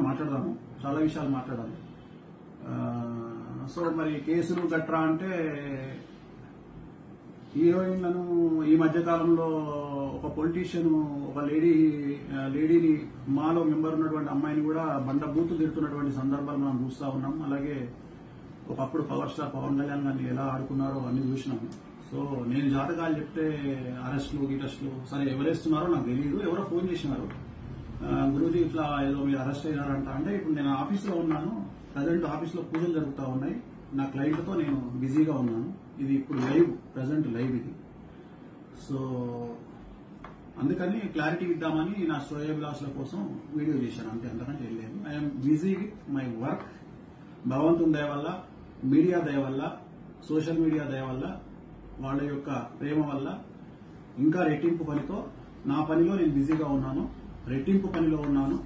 మాట్లాడదాము, చాలా విషయాలు మాట్లాడాలి. సో మరి కేసులు గట్రా అంటే హీరోయిన్లను ఈ మధ్య కాలంలో ఒక పొలిటీషియన్ ఒక లేడీని మాలో మెంబర్ ఉన్నటువంటి అమ్మాయిని కూడా బండ బూతులు తిడుతున్నటువంటి సందర్భాలు మనం చూస్తా ఉన్నాం. అలాగే ఒకప్పుడు పవర్ స్టార్ పవన్ కళ్యాణ్ గారిని ఎలా ఆడుకున్నారో అన్ని చూసినాం. సో నేను జాతకాలు చెప్తే అరెస్టులు సరే ఎవరేస్తున్నారో నాకు తెలియదు. ఎవరో ఫోన్ చేసినారు, గురూజీ ఇట్లా ఏదో మీరు అరెస్ట్ అయ్యారంట. అంటే ఇప్పుడు నేను ఆఫీస్లో ఉన్నాను, ప్రజెంట్ ఆఫీస్లో పూజలు జరుగుతూ ఉన్నాయి, నా క్లయింట్తో నేను బిజీగా ఉన్నాను. ఇది ఇప్పుడు ప్రజెంట్ లైవ్ ఇది. సో అందుకని క్లారిటీ ఇద్దామని నా శ్రేయోభిలాషుల కోసం వీడియో చేశాను, అంతే, అంతకంటే వెళ్ళలేదు. I'm busy with my work. భగవంతుని దయ వల్ల, మీడియా దయ వల్ల, సోషల్ మీడియా దయ వల్ల, వాళ్ళ యొక్క ప్రేమ వల్ల ఇంకా రెట్టింపు పనితో నా పనిలో నేను బిజీగా ఉన్నాను, రెట్టింపు పనిలో ఉన్నాను.